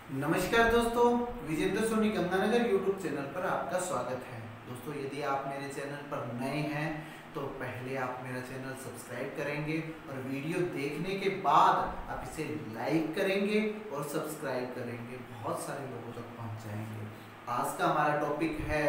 नमस्कार दोस्तों, Vijendra Soni Ganganagar YouTube channel पर आपका स्वागत है। दोस्तों, यदि आप मेरे चैनल पर नए हैं तो पहले आप मेरा चैनल सब्सक्राइब करेंगे और वीडियो देखने के बाद आप इसे लाइक करेंगे और सब्सक्राइब करेंगे, बहुत सारे लोगों तक पहुंच जाएंगे। आज का हमारा टॉपिक है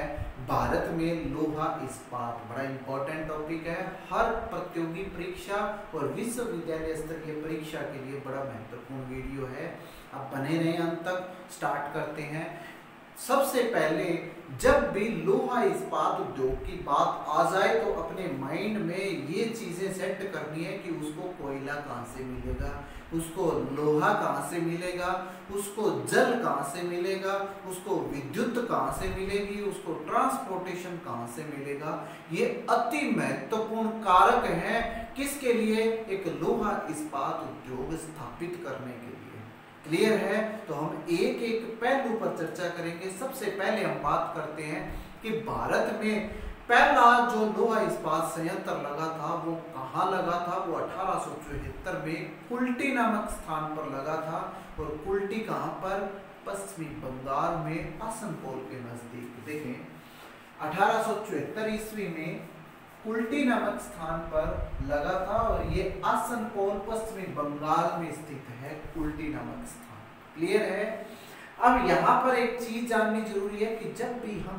भारत में लोहा इस्पात। बड़ा इंपॉर्टेंट टॉपिक है, हर प्रतियोगी परीक्षा और विश्वविद्यालय स्तर की परीक्षा के लिए बड़ा महत्वपूर्ण वीडियो है। आप बने रहें अंत तक। स्टार्ट करते हैं। सबसे पहले जब भी लोहा इस्पात उद्योग की बात आ जाए तो अपने माइंड में ये चीजें सेट करनी है कि उसको कोयला कहाँ से मिलेगा, उसको लोहा कहाँ से मिलेगा, उसको जल कहाँ से मिलेगा, उसको विद्युत कहाँ से मिलेगी, उसको ट्रांसपोर्टेशन कहाँ से मिलेगा। ये अति महत्वपूर्ण कारक है किसके लिए? एक लोहा इस्पात उद्योग स्थापित करने के लिए। क्लियर है? तो हम एक एक पहलू पर चर्चा करेंगे। सबसे पहले हम बात करते हैं कि भारत में पहला जो लोहा इस्पात संयंत्र लगा था वो कहाँ लगा था? वो 1874 में कुल्टी नामक स्थान पर लगा था। और कुल्टी कहाँ पर? पश्चिमी बंगाल में आसनसोल के नजदीक। देखें, 1874 ईस्वी में कुल्टी नामक स्थान पर लगा था और ये आसनसोल पश्चिमी बंगाल में स्थित है, कुल्टी नामक स्थान। क्लियर है? अब यहाँ पर एक चीज जाननी जरूरी है कि जब भी हम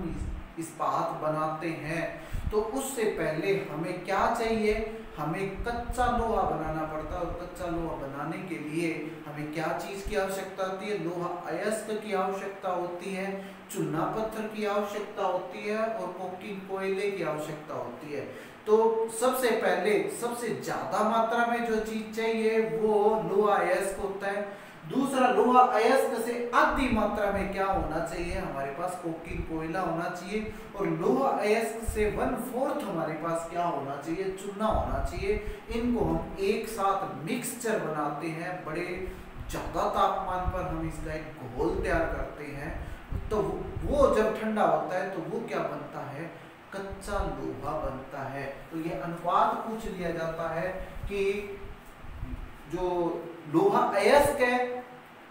इस्पात बनाते हैं तो उससे पहले हमें क्या चाहिए? हमें कच्चा लोहा बनाना पड़ता है। और कच्चा लोहा बनाने के लिए हमें क्या चीज की आवश्यकता होती है? लोहा अयस्क की आवश्यकता होती है, चूना पत्थर की आवश्यकता होती है और कोकिन कोयले की आवश्यकता होती है। तो सबसे पहले सबसे ज्यादा मात्रा में जो चीज चाहिए वो लोहा अयस्क होता है। दूसरा, लोहा अयस्क से आधी मात्रा में क्या होना चाहिए? हमारे पास कोकिन कोयला होना चाहिए। और लोहा अयस्क से 1/4 हमारे पास क्या होना चाहिए? चूना होना चाहिए। इनको हम एक साथ मिक्सचर बनाते हैं, बड़े ज्यादा तापमान पर हम इसका एक घोल तैयार करते हैं। तो वो जब ठंडा होता है तो वो क्या बनता है? कच्चा लोहा बनता है। तो ये अनुपात पूछ लिया जाता है कि जो लोहा अयस्क है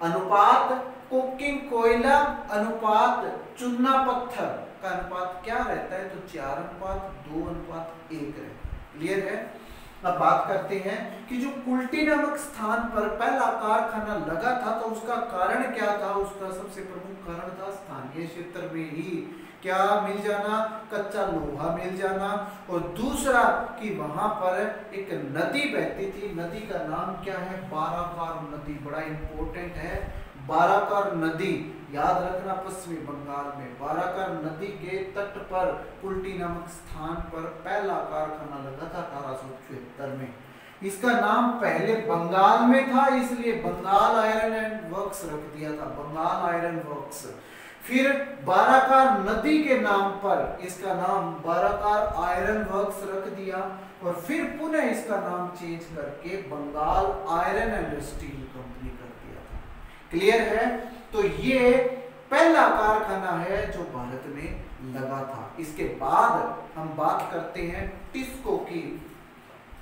अनुपात कोकिन कोयला अनुपात चूना पत्थर का अनुपात क्या रहता है? तो 4:2:1 रहता है। क्लियर है? अब बात करते हैं कि जो कुल्टी नामक स्थान पर पहला कारखाना लगा था तो उसका कारण क्या था? उसका सबसे प्रमुख कारण था स्थानीय क्षेत्र में ही क्या मिल जाना? कच्चा लोहा मिल जाना। और दूसरा कि वहां पर एक नदी बहती थी। नदी का नाम क्या है? बाराकार नदी। बड़ा इंपॉर्टेंट है, बाराकार नदी याद रखना। पश्चिमी बंगाल में बाराकार नदी के तट पर कुल्टी नामक स्थान पर पहला कारखाना लगा था 1874 में। इसका नाम पहले बंगाल में था इसलिए बंगाल आयरन एंड वर्क्स रख दिया था, बंगाल आयरन वर्क्स। फिर बाराकार नदी के नाम पर इसका नाम बाराकार आयरन वर्क्स रख दिया और फिर पुनः इसका नाम चेंज करके Bengal iron and steel company कर दिया था। क्लियर है? तो ये पहला कारखाना है जो भारत में लगा था। इसके बाद हम बात करते हैं टिस्को की।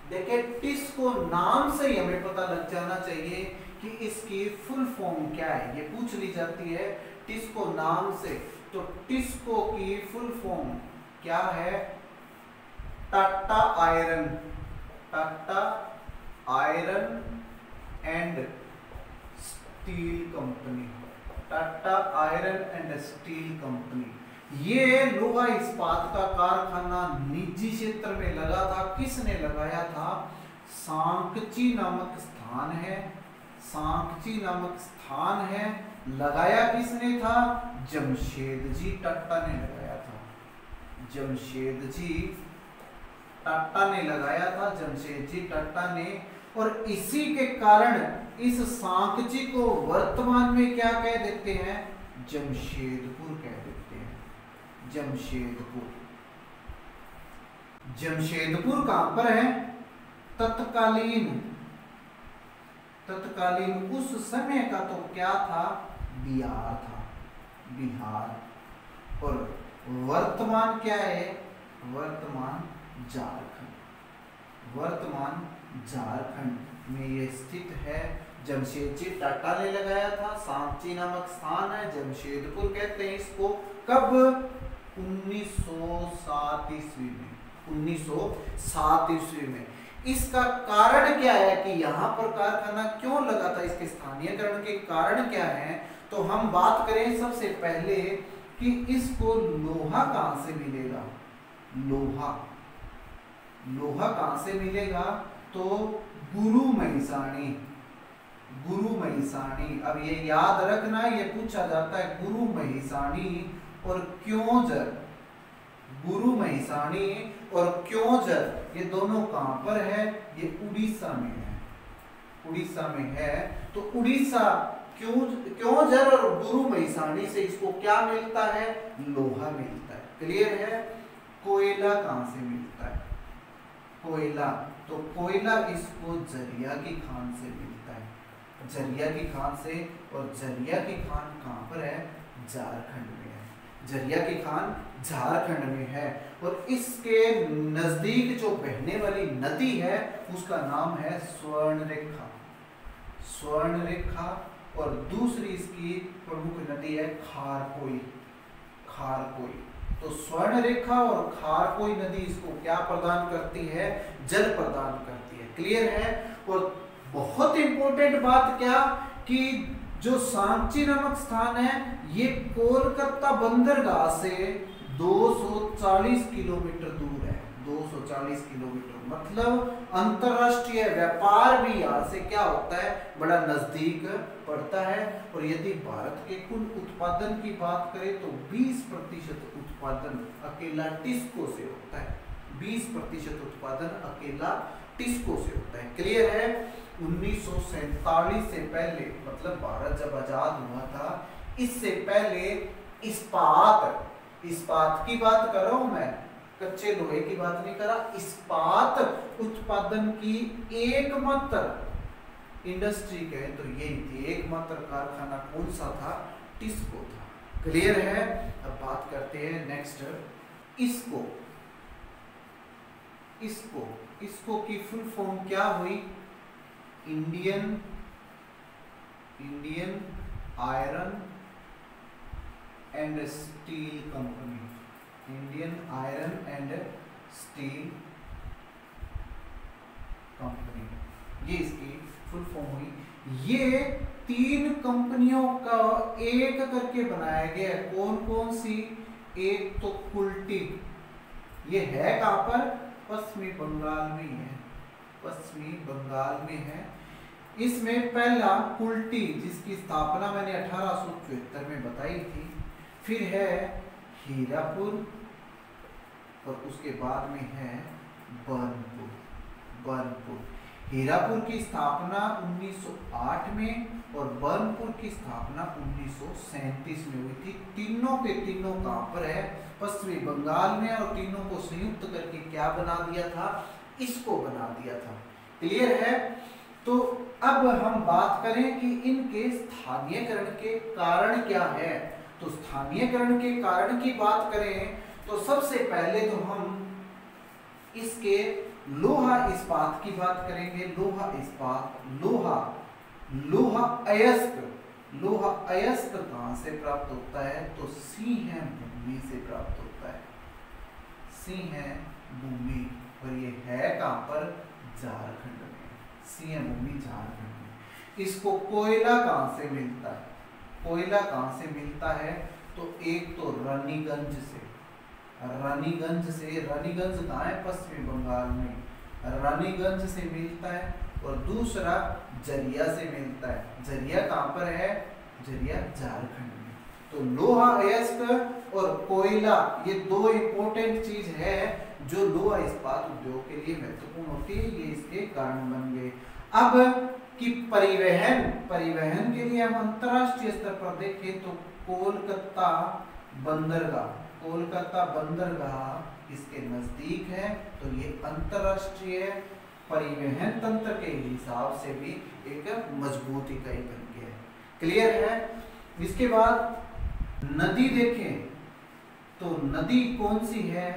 देखिए, टिस्को नाम से ही हमें पता लग जाना चाहिए कि इसकी फुल फॉर्म क्या है। ये पूछ ली जाती है टिस्को नाम से। तो टिस्को की फुल फॉर्म क्या है? Tata iron, Tata iron and steel company, Tata iron and steel company. ये लोहा इस्पात का कारखाना निजी क्षेत्र में लगा था। किसने लगाया था? सांकची नामक स्थान है, सांकची नामक स्थान है। लगाया किसने था? जमशेदजी टाटा ने लगाया था। जमशेदजी टाटा ने लगाया था, जमशेदजी टाटा ने। और इसी के कारण इस सांकची को वर्तमान में क्या कह देते हैं? जमशेदपुर कह देते हैं। जमशेदपुर। जमशेदपुर कहां पर है? तत्कालीन उस समय का तो क्या था? बिहार था, बिहार। और वर्तमान क्या है? वर्तमान झारखंड, वर्तमान झारखंड में ये स्थित है जमशेदजी टाटा ने लगाया था। सांची नामक स्थान है, जमशेदपुर कहते हैं इसको। कब? 1907 ईस्वी में। 1907 ईस्वी में। इसका कारण क्या है कि यहाँ पर कारखाना क्यों लगा था, इसके स्थानीयकरण के कारण क्या है? तो हम बात करें सबसे पहले कि इसको लोहा कहां से मिलेगा। लोहा कहां से मिलेगा? तो गुरु महिसाणी। अब ये याद रखना, ये पूछा जाता है गुरु महिसाणी और क्योंझर। गुरु महिसाणी और क्योंझर ये दोनों कहां पर है? ये उड़ीसा में है। तो उड़ीसा क्योंझर और गुरु महिसाणी से इसको क्या मिलता है? लोहा मिलता है। क्लियर है? कोयला कहां से मिलता है? कोयला, तो कोयला इसको जरिया की खान से मिलता है। जरिया की खान से, और जरिया की खान कहां पर है? झारखंड में है। जरिया की खान झारखंड में है। और इसके नजदीक जो बहने वाली नदी है उसका नाम है स्वर्णरेखा। और दूसरी इसकी प्रमुख नदी है खारकोई। तो स्वर्णरेखा और खारकोई नदी इसको क्या प्रदान करती है? जल प्रदान करती है। क्लियर है? और बहुत इंपॉर्टेंट बात क्या कि जो सांची नामक स्थान है ये कोलकाता बंदरगाह से 240 किलोमीटर दूर है। 240 किलोमीटर मतलब अंतरराष्ट्रीय व्यापार भी यहाँ से क्या होता है? बड़ा नजदीक पड़ता है। और यदि भारत के कुल उत्पादन की बात करें तो 20% उत्पादन अकेला टिस्को से होता है। 20% उत्पादन अकेला टिस्को से होता है। क्लियर है? 1947 से पहले, मतलब भारत जब आजाद हुआ था, इससे पहले इस्पात की बात कर रहा हूं मैं, कच्चे लोहे की बात नहीं कर रहा। इस्पात उत्पादन की एकमात्र इंडस्ट्री कहे तो यही थी। एकमात्र कारखाना कौन सा था? टिस्को था। क्लियर है? अब बात करते हैं नेक्स्ट इसको की फुल फॉर्म क्या हुई? Indian iron and steel company. Indian iron and steel company, ये इसकी फुल फॉर्म हुई। ये 3 कंपनियों का एक करके बनाया गया है। कौन कौन सी? एक तो कुल्टी, ये है कहां पर? पश्चिमी बंगाल में है। इसमें पहला कुल्टी जिसकी स्थापना मैंने 1874 में बताई थी। फिर है हीरापुर और उसके बाद में है बर्नपुर। हीरापुर की स्थापना 1908 में और बर्नपुर की स्थापना 1937 में हुई थी। तीनों के तीनों कहां पर है? पश्चिमी बंगाल में। और तीनों को संयुक्त करके क्या बना दिया था? इसको बना दिया था। क्लियर है? तो अब हम बात करें कि इनके स्थानीयकरण के कारण क्या है। तो स्थानीयकरण के कारण की बात करें तो सबसे पहले तो हम इसके लोहा इस्पात की बात करेंगे। लोहा अयस्क कहां से प्राप्त होता है? तो सिंह भूमि से प्राप्त होता है। सिंह भूमि, और ये है कहां पर? झारखंड में। सिंह भूमि झारखंड में। इसको कोयला कहां से मिलता है? तो एक तो रानीगंज से। रानीगंज कहां है? पश्चिमी बंगाल में। रानीगंज से मिलता है। और दूसरा जरिया से मिलता है। जरिया कहां पर है? जरिया झारखंड में। तो लोहा अयस्क और कोयला ये 2 इंपॉर्टेंट चीज है जो लोहा इस्पात उद्योग के लिए महत्वपूर्ण होती है। ये इसके कारण बन गए। अब कि परिवहन के लिए हम अंतरराष्ट्रीय स्तर पर देखें तो कोलकाता बंदरगाह इसके नजदीक है। तो ये अंतरराष्ट्रीय परिवहन तंत्र के हिसाब से भी एक मजबूत इकाई बन गया है। क्लियर है? इसके बाद नदी देखें तो नदी कौन सी है?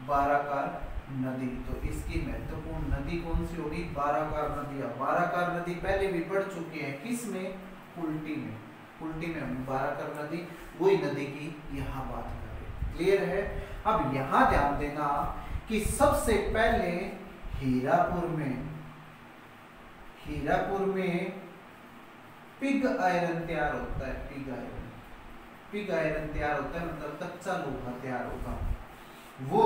बाराकार नदी। तो इसकी महत्वपूर्ण नदी कौन सी होगी? 12 कार नदियां। 12 कार नदी पहले भी पढ़ चुके हैं, किसमें? कुल्टी में। कुल्टी में हम 12 कार नदी, वही नदी की यहाँ बात कर रहे हैं। क्लियर है? अब यहाँ ध्यान देना कि सबसे पहले हीरापुर में पिग आयरन तैयार होता है। पिग आयरन तैयार होता है, मतलब कच्चा लोहा तैयार होगा। वो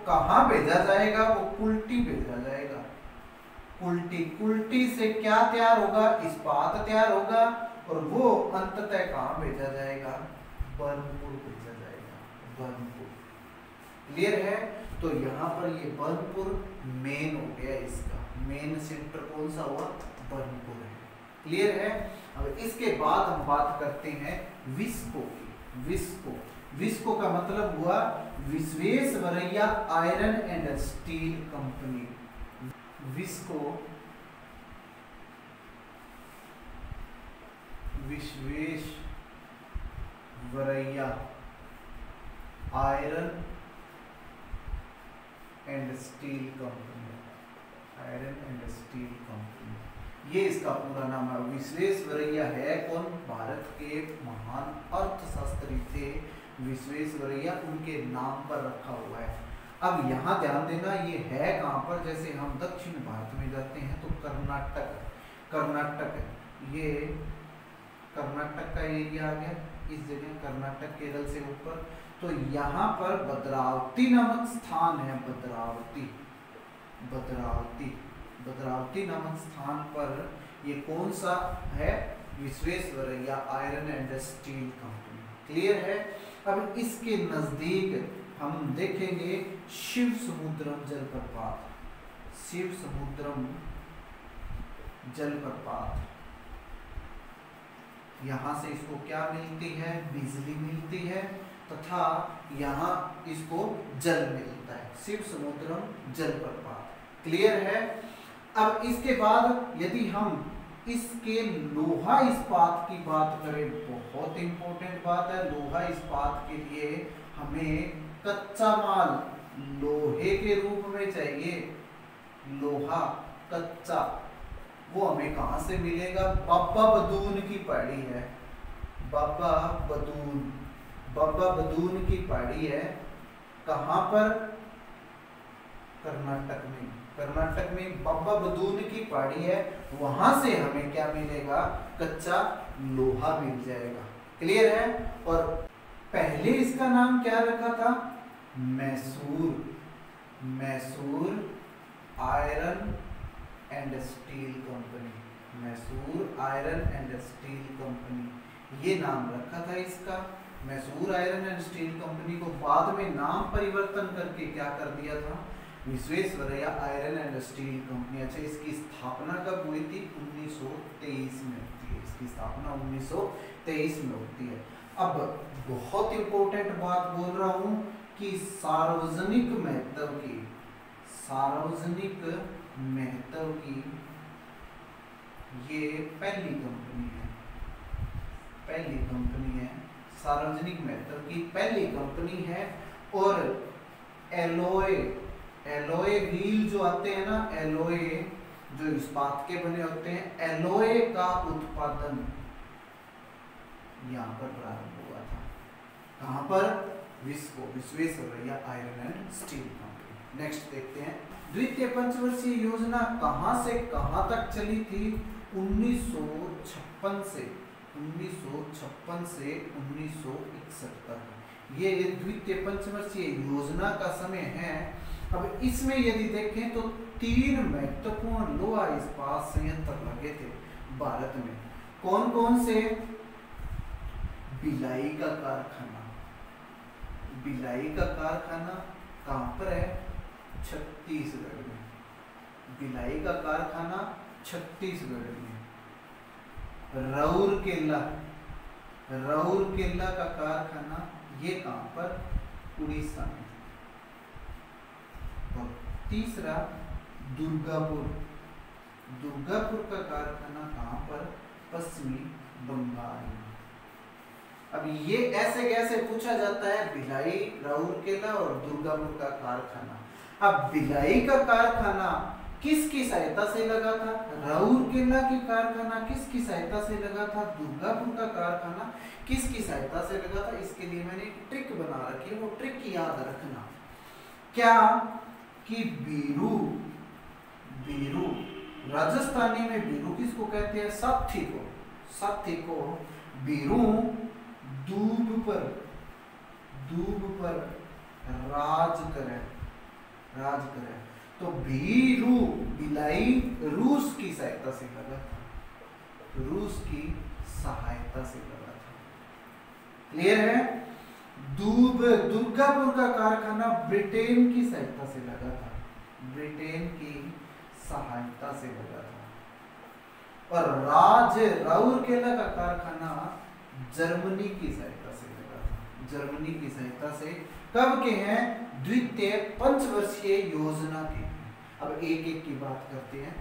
कहाँ भेजा जाएगा? वो कुल्टी भेजा जाएगा। कुल्टी से क्या तैयार होगा? इस्पात तैयार होगा, और वो अंततः कहाँ भेजा जाएगा? बर्नपुर भेजा जाएगा। बर्नपुर। क्लियर है? तो यहाँ पर ये बर्नपुर मेन हो गया, इसका मेन सेंटर कौन सा हुआ? बर्नपुर है। क्लियर है? अब इसके बाद हम बात करते हैं विस्को की। विस्को का मतलब हुआ Visvesvaraya iron and steel company. Visvesvaraya iron and steel company, ये इसका पूरा नाम है। विश्वेश्वरैया है कौन? भारत के महान अर्थशास्त्री थे विश्वेश्वरैया, उनके नाम पर रखा हुआ है। अब यहाँ ध्यान देना, ये है कहाँ पर? जैसे हम दक्षिण भारत में जाते हैं तो कर्नाटक, ये कर्नाटक का एरिया आ गया। इस जगह कर्नाटक, केरल से ऊपर, तो यहाँ पर भद्रावती नामक स्थान है। भद्रावती नामक स्थान पर ये कौन सा है? Visvesvaraya iron and steel company. Clear है? अब इसके नजदीक हम देखेंगे शिव समुद्रम जलप्रपात। यहाँ से इसको क्या मिलती है? बिजली मिलती है, तथा यहाँ इसको जल मिलता है। शिव समुद्रम जलप्रपात। क्लियर है? अब इसके बाद यदि हम इसके लोहा इस्पात की बात करें, बहुत इंपॉर्टेंट बात है। लोहा इस्पात के लिए हमें कच्चा माल लोहे के रूप में चाहिए। लोहा कच्चा, वो हमें कहां से मिलेगा? बाबा बदून की पहाड़ी है। बाबा बदून की पहाड़ी है। कहां पर? कर्नाटक में बाबा बदून की पहाड़ी है। वहां से हमें क्या मिलेगा? कच्चा लोहा मिल जाएगा। क्लियर है? और पहले इसका नाम क्या रखा था? Mysore iron and steel company, ये नाम रखा था इसका। Mysore iron and steel company को बाद में नाम परिवर्तन करके क्या कर दिया था? Visvesvaraya iron and steel company. अच्छा, इसकी स्थापना कब हुई थी? 1923 में होती है। इसकी स्थापना 1923 में होती है। अब बहुत इंपॉर्टेंट बात बोल रहा हूं कि सार्वजनिक महत्व की ये पहली कंपनी है। सार्वजनिक महत्व की पहली कंपनी है। और एलोए व्हील जो आते हैं ना, एलोए जो इस्पात के बने होते हैं, एलोए का उत्पादन यहाँ पर प्रारंभ हुआ था। कहाँ पर? Visvesvaraya iron and steel company. Next देखते हैं, द्वितीय पंचवर्षीय योजना कहाँ से कहाँ तक चली थी? 1956 से 1961 तक। ये द्वितीय पंचवर्षीय योजना का समय है। अब इसमें यदि देखें तो 3 महत्वपूर्ण लोहा इस्पात संयंत्र लगे थे भारत में। कौन कौन से? भिलाई का कारखाना कहाँ पर है? छत्तीसगढ़ में। भिलाई का कारखाना छत्तीसगढ़ में। राउरकेला का कारखाना ये कहाँ पर? उड़ीसा में। और तीसरा दुर्गापुर का कारखाना कहाँ पर? पश्चिमी बंगाल में। अब ये ऐसे कैसे पूछा जाता है? भिलाई, राउरकेला और दुर्गापुर का कारखाना। अब भिलाई का कारखाना किसकी सहायता से लगा था? राउरकेला की कारखाना किसकी सहायता से लगा था? दुर्गापुर का कारखाना किसकी सहायता से लगा था? इसके लिए मैंने एक ट्रिक बना रखी है, वो ट्रिक याद रखना। क्या कि बीरू, बीरू राजस्थानी में बीरू किसको कहते हैं? साथी को, साथी को बीरू दूब पर राज करे, राज करे। तो बीरू भिलाई रूस की सहायता से लगा था, रूस की सहायता से लगा था। क्लियर है? दूब दुर्गापुर का कारखाना ब्रिटेन की सहायता से लगा था, ब्रिटेन की सहायता से लगा था। और राउरकेला का कारखाना जर्मनी की सहायता से लगा था, जर्मनी की सहायता से। कब के हैं? द्वितीय पंचवर्षीय योजना के। अब एक एक की बात करते हैं।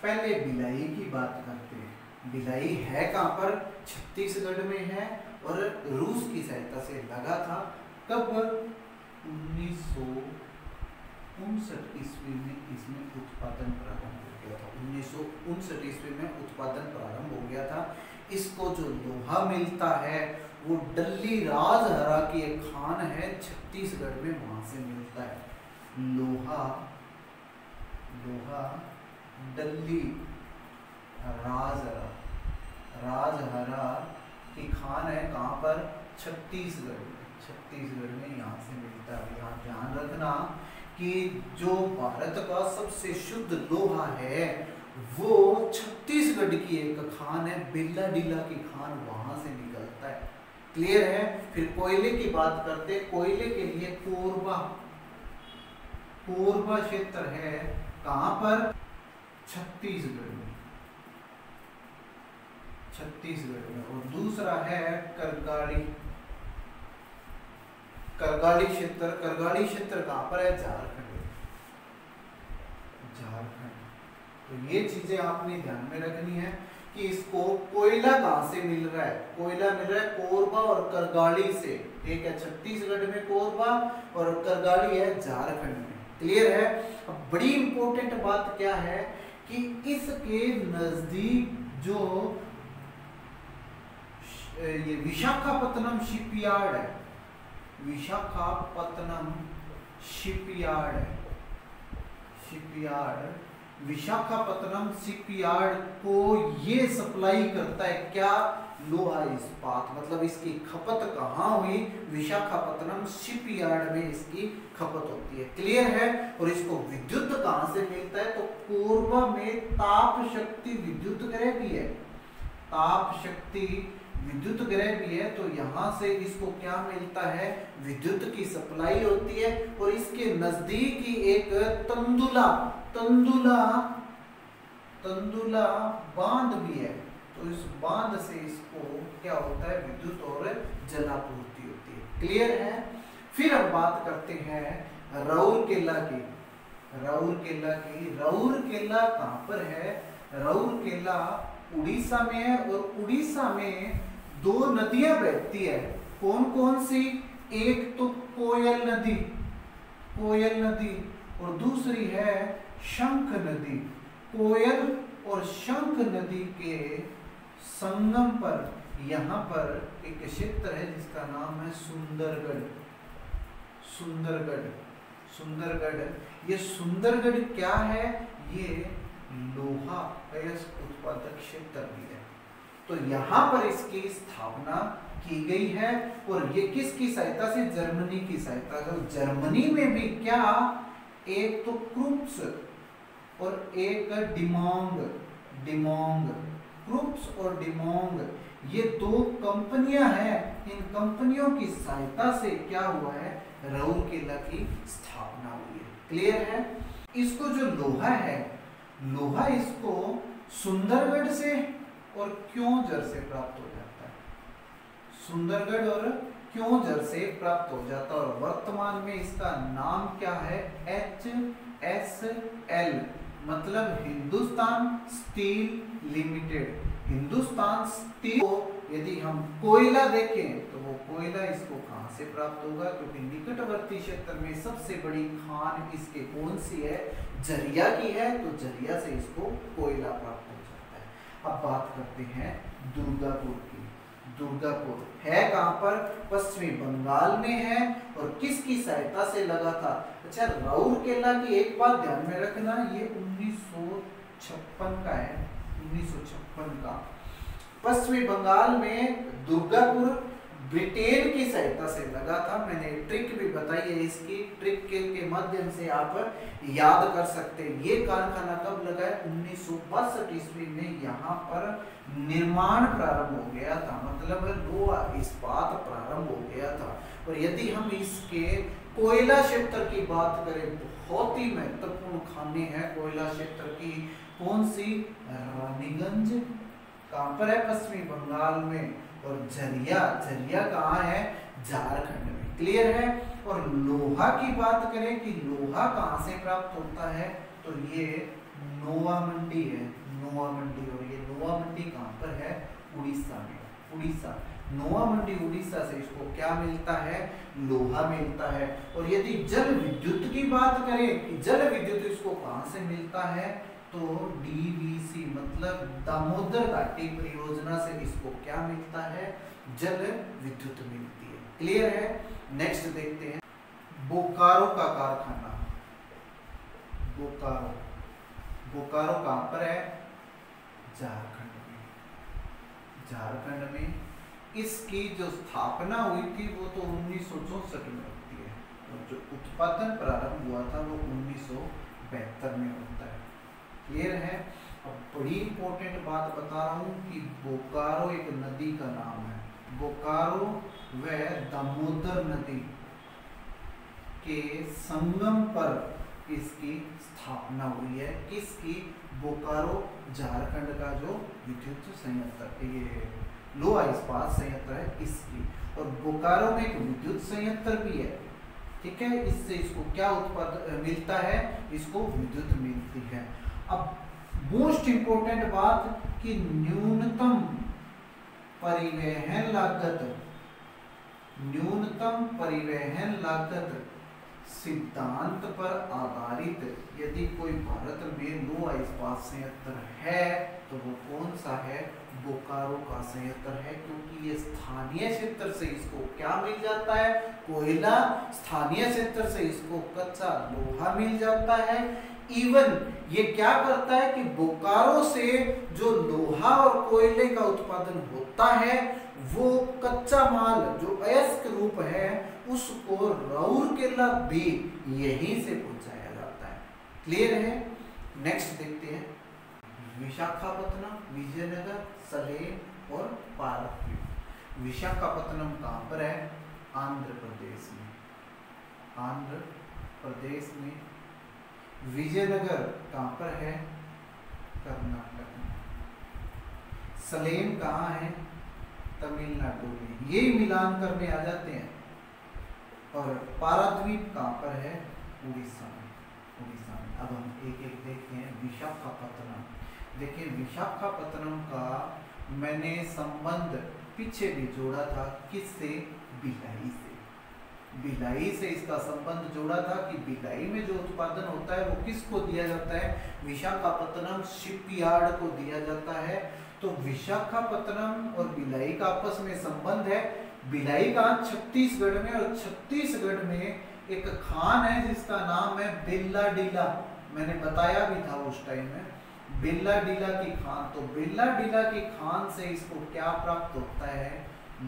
पहले भिलाई की बात करते हैं। भिलाई है कहां पर? छत्तीसगढ़ में है और रूस की सहायता से लगा था। कब? 1959 ईस्वी में इसमें उत्पादन प्रारंभ हो गया था। 1959 ईस्वी में उत्पादन प्रारंभ हो गया था। इसको जो लोहा मिलता है वो डल्ली राजहरा की एक खान है छत्तीसगढ़ में, वहां से मिलता है लोहा, लोहा डल्ली राजहरा, राजहरा की खान है। कहां पर? छत्तीसगढ़ में, छत्तीसगढ़ में यहाँ से मिलता है। यहाँ ध्यान रखना कि जो भारत का सबसे शुद्ध लोहा है वो छत्तीसगढ़ की एक खान है, बिल्ला डीला की खान, वहां से निकलता है। क्लियर है? फिर कोयले की बात करते। कोयले के लिए कोरबा, कोरबा क्षेत्र है। कहां पर? छत्तीसगढ़ में, छत्तीसगढ़ में। और दूसरा है करगाड़ी, करगाड़ी क्षेत्र। करगाड़ी क्षेत्र कहां पर है? झारखंड, झारखंड। तो ये चीजें आपने ध्यान में रखनी है कि इसको कोयला कहां से मिल रहा है? कोयला मिल रहा है कोरबा और करगाड़ी से। एक है छत्तीसगढ़ में कोरबा और करगाड़ी है झारखंड में। क्लियर है? अब बड़ी इंपॉर्टेंट बात क्या है कि इसके नजदीक जो ये विशाखापत्तनम शिपयार्ड है, विशाखापत्तनम शिपयार्ड है, शिपयार्ड, विशाखापत्तनम शिपयार्ड को ये सप्लाई करता है। क्या? लोहा इस्पात। मतलब इसकी खपत कहाँ हुई? विशाखापत्तनम शिपयार्ड में इसकी खपत होती है। क्लियर है? और इसको विद्युत कहाँ से मिलता है? तो कोरबा में ताप शक्ति विद्युत गृह भी है, ताप शक्ति विद्युत गृह भी है। तो यहाँ से इसको क्या मिलता है? विद्युत की सप्लाई होती है। और इसके नजदीक ही एक तंदुला, तंदुला, तंदुला बांध भी है। तो इस बांध से इसको क्या होता है? विद्युत और जलापूर्ति होती है। क्लियर है? फिर अब बात करते हैं राउरकेला की, राउरकेला की। राउरकेला कहां पर है? राउरकेला उड़ीसा में है। और उड़ीसा में दो नदियां बहती है। कौन कौन सी? एक तो कोयल नदी, कोयल नदी, और दूसरी है शंख नदी। कोयल और शंख नदी के संगम पर यहाँ पर एक क्षेत्र है जिसका नाम है सुंदरगढ़, सुंदरगढ़, सुंदरगढ़। ये सुंदरगढ़ क्या है? ये लोहा उत्पादक क्षेत्र भी है। तो यहाँ पर इसकी स्थापना की गई है। और ये किसकी सहायता से? जर्मनी की सहायता से। जर्मनी में भी क्या? एक तो क्रुप्स और एक डिमोंग, डिमोंग, क्रुप्स और डिमोंग, ये दो कंपनियां हैं। इन कंपनियों की सहायता से क्या हुआ है? राउरकेला की स्थापना हुई है। क्लियर है? इसको जो लोहा है, लोहा इसको सुंदरगढ़ से और क्योंझर से प्राप्त हो जाता है। सुंदरगढ़ और क्योंझर से प्राप्त हो जाता है। और वर्तमान में इसका नाम क्या है? HSL, मतलब Hindustan steel limited, Hindustan steel को यदि हम कोयला देखें तो वो कोयला इसको कहां से प्राप्त होगा, क्योंकि निकटवर्ती क्षेत्र में सबसे बड़ी खान इसके कौन सी है, झरिया की है, तो झरिया से इसको कोयला प्राप्त हो जाता है। अब बात करते हैं दुर्गापुर की। दुर्गापुर है कहां पर, पश्चिमी बंगाल में है, और किसकी सहायता से लगा था, अच्छा राउरकेला की एक बात ध्यान में रखना, ये 1956 का है, 1956 का। पश्चिमी बंगाल में दुर्गापुर ब्रिटेन की सहायता से लगा था। मैंने ट्रिक भी बताई है इसकी, ट्रिक के माध्यम से आप याद कर सकते हैं। ये कारखाना कब लगा है, 1962 ईस्वी में यहाँ पर निर्माण प्रारंभ हो गया था, मतलब लोहा इस्पात प्रारंभ हो गया था। और यदि हम इसके कोयला क्षेत्र की बात करें, बहुत ही महत्वपूर्ण खाने हैं कोयला क्षेत्र की, कौन सी, रानीगंज, कहां पर है, पश्चिमी बंगाल में, और झरिया, झरिया कहाँ है, झारखंड में। क्लियर है। और लोहा की बात करें कि लोहा कहां से प्राप्त होता है, तो ये नोवा मंडी है, नोवा मंडी, और ये नोवा मंडी कहां पर है, उड़ीसा में, उड़ीसा, नोवा मंडी उड़ीसा से इसको क्या मिलता है, लोहा मिलता है। और यदि जल विद्युत की बात करें कि जल विद्युत इसको कहां से मिलता है, तो डीवीसी मतलब दामोदर घाटी परियोजना से इसको क्या मिलता है, जल विद्युत मिलती है। क्लियर है। नेक्स्ट देखते हैं बोकारो का कारखाना। बोकारो, बोकारो कहां पर है, झारखंड में, झारखंड में। इसकी जो स्थापना हुई थी वो तो 1964 में होती है, और जो उत्पादन प्रारंभ हुआ था वो 1972 में होता है। क्लियर है। अब बड़ी इंपॉर्टेंट बात बता रहा हूं कि बोकारो एक नदी का नाम है। बोकारो व दामोदर नदी के संगम पर इसकी स्थापना हुई है। किसकी, बोकारो, झारखंड का जो विद्युत संयंत्र, ये लोहा इस्पात संयंत्र है, इसकी। और बोकारो में एक विद्युत संयंत्र भी है, ठीक है। इससे इसको क्या उत्पादन मिलता है, इसको विद्युत मिलती है। अब मोस्ट इंपोर्टेंट बात कि न्यूनतम परिवहन लागत, न्यूनतम परिवहन लागत सिद्धांत पर आधारित यदि कोई भारत में लोहा इस्पात संयंत्र है तो वो कौन सा है, बोकारो का संयंत्र है, क्योंकि ये स्थानीय क्षेत्र से इसको क्या मिल जाता है, कोयला, स्थानीय क्षेत्र से इसको कच्चा लोहा मिल जाता है। इवन ये क्या करता है कि बोकारो से जो लोहा और कोयले का उत्पादन होता है वो कच्चा माल जो अयस्क रूप है उसको राउरकेला भी यहीं से पहुंचाया जाता है। क्लियर है। नेक्स्ट देखते हैं विशाखापत्तनम, विजयनगर, सलेम और पारादीप। विशाखापत्तनम कहां पर है, आंध्र प्रदेश में, आंध्र प्रदेश में। विजयनगर कहां पर है, कर्नाटक में। सलेम कहां है, तमिलनाडु में। ये मिलान करने आ जाते हैं। और पारादीप कहां पर है, उड़ीसा में, उड़ीसा में। अब हम एक एक देखते हैं। विशाखापत्तनम, देखिए विशाखापत्तनम का मैंने संबंध पीछे भी जोड़ा था, किससे, भिलाई से। भिलाई से इसका संबंध जोड़ा था कि भिलाई में जो उत्पादन होता है वो किसको दिया जाता है, विशाखापत्तनम शिपयार्ड को दिया जाता है। तो विशाखापत्तनम और भिलाई का आपस में संबंध है। भिलाई का छत्तीसगढ़ में, और छत्तीसगढ़ में एक खान है जिसका नाम है बिल्ला डीला। मैंने बताया भी था उस टाइम में, बिल्ला डीला की खान। तो बिल्ला डीला की खान से इसको क्या प्राप्त होता है,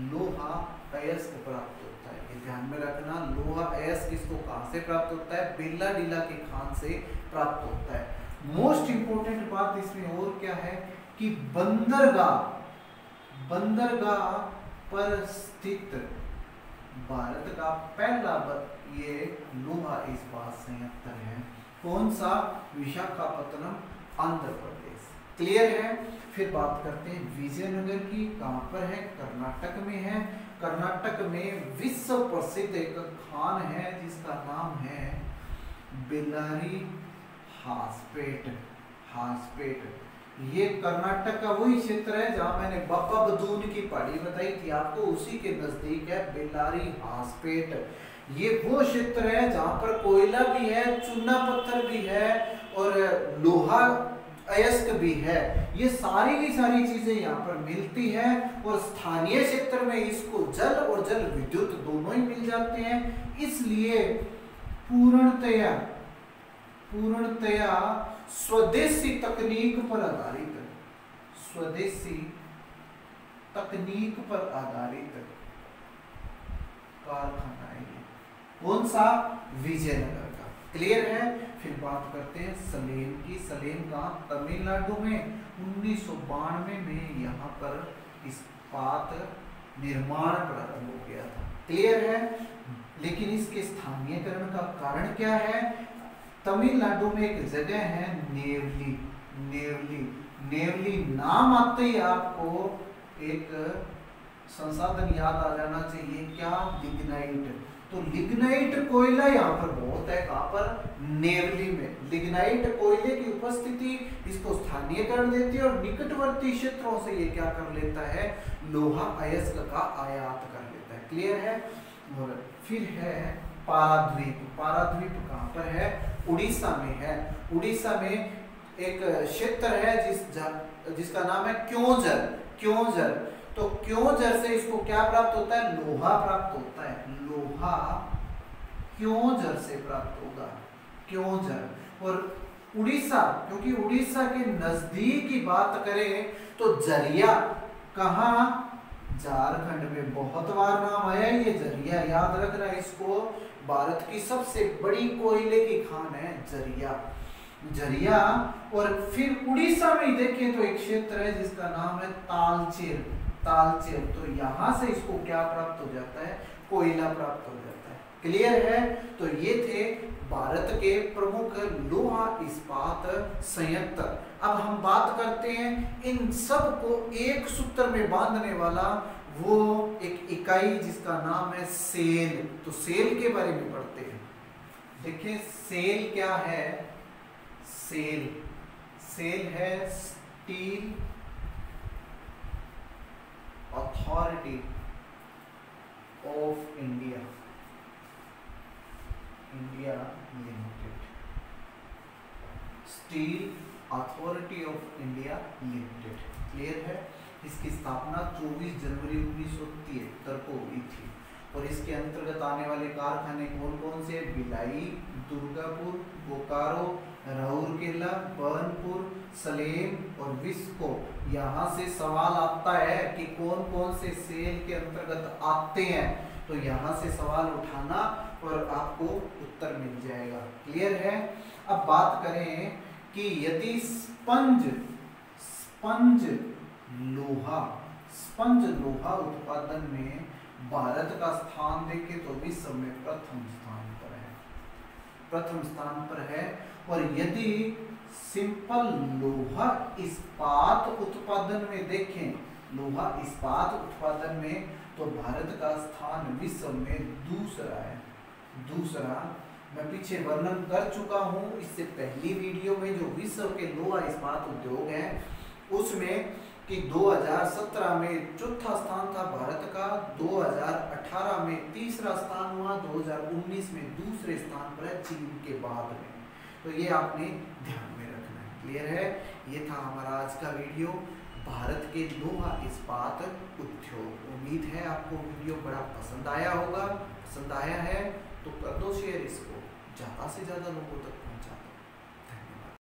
लोहा अयस्क प्राप्त होता है। ये ध्यान में रखना, लोहा अयस्क इसको कहां से प्राप्त होता है, बिल्ला डीला की खान से प्राप्त होता है। मोस्ट इंपोर्टेंट बात इसमें और क्या है कि बंदरगाह, बंदरगाह पर स्थित भारत का पहला ये लोहा इस्पात संयंत्र है। कौन सा, विशाखापत्तनम, आंध्र प्रदेश। क्लियर है। फिर बात करते हैं विजयनगर की, कहां पर है, कर्नाटक में है। कर्नाटक में विश्व प्रसिद्ध एक खान है जिसका नाम है बेल्लारी हासपेट, हासपेट। ये कर्नाटक का वही क्षेत्र है जहां मैंने बाबा बदून की पहाड़ी बताई थी आपको, उसी के नजदीक है बेल्लारी हासपेट। ये वो क्षेत्र है जहां पर कोयला भी है, चूना पत्थर भी है और लोहा अयस्क भी है। ये सारी की सारी चीजें यहाँ पर मिलती हैं और स्थानीय क्षेत्र में इसको जल और जल विद्युत दोनों ही मिल जाते हैं। इसलिए पूर्णतया स्वदेशी तकनीक पर आधारित, स्वदेशी तकनीक पर आधारित कारखाना है। कौन सा? विजयनगर का। क्लियर है? फिर बात करते हैं सलेम की। सलेम का तमिलनाडु में 1992 में यहाँ पर इस्पात निर्माण प्रारंभ हो गया था। क्लियर है? लेकिन इसके स्थानीयकरण का कारण क्या है? तमिलनाडु में एक जगह है नेवली। नेवली नाम आते ही आपको एक संसाधन याद आ जाना चाहिए, क्या? लिग्नाइट। तो लिग्नाइट कोयला यहाँ पर बहुत है। कहाँ पर? नेवली में। लिग्नाइट कोयले की उपस्थिति इसको स्थानीयकरण देती है और निकटवर्ती क्षेत्रों से ये क्या कर लेता है? लोहा अयस्क का आयात कर लेता है। क्लियर है? और फिर है पाराद्वीप। पाराद्वीप कहाँ पर है? उड़ीसा में है। उड़ीसा में एक क्षेत्र है जिसका नाम है क्योंझर। तो क्योंझर से इसको क्या प्राप्त होता है? लोहा प्राप्त होता है। लोहा क्योंझर से प्राप्त होगा। क्योंझर। और उड़ीसा, क्योंकि उड़ीसा के नजदीक की बात करें तो जरिया कहाँ? झारखंड में। बहुत बार नाम आया ये जरिया, याद रखना इसको। भारत की सबसे बड़ी कोयले की खान है जरिया। और फिर उड़ीसा में देखें तो एक क्षेत्र है जिसका नाम है तालचेर। तो यहां से इसको क्या प्राप्त हो जाता है? कोयला प्राप्त हो जाता है। क्लियर है? तो ये थे भारत के प्रमुख लोहा इस्पात संयंत्र। अब हम बात करते हैं इन सब को एक सूत्र में बांधने वाला वो एक इकाई जिसका नाम है सेल। तो सेल के बारे में पढ़ते हैं। देखिए सेल क्या है? सेल है steel authority of India limited. Steel authority of India limited. Clear है? इसकी स्थापना 24 जनवरी 1973 को हुई थी और इसके अंतर्गत आने वाले कारखाने कौन कौन से? भिलाई, दुर्गापुर, बोकारो, राउरकेला, बर्नपुर, सलेम और विस्को। यहाँ से सवाल आता है कि कौन कौन से सेल के अंतर्गत आते हैं, तो यहाँ से सवाल उठाना और आपको उत्तर मिल जाएगा। क्लियर है? अब बात करें कि यदि स्पंज लोहा उत्पादन में भारत का स्थान देखें तो विश्व में प्रथम स्थान पर है। और यदि सिंपल लोहा इस्पात उत्पादन में देखें, लोहा इस्पात उत्पादन में तो भारत का स्थान विश्व में दूसरा है। मैं पीछे वर्णन कर चुका हूं इससे पहली वीडियो में, जो विश्व के लोहा इस्पात उद्योग है उसमें कि 2017 में चौथा स्थान था भारत का, 2018 में तीसरा स्थान हुआ, 2019 में दूसरे स्थान पर है चीन के बाद में। तो ये आपने ध्यान में रखना है। क्लियर है? ये था हमारा आज का वीडियो, भारत के लोहा इस्पात उद्योग। उम्मीद है आपको वीडियो बड़ा पसंद आया होगा। पसंद आया है तो कर दो शेयर इसको, ज़्यादा से ज़्यादा लोगों तक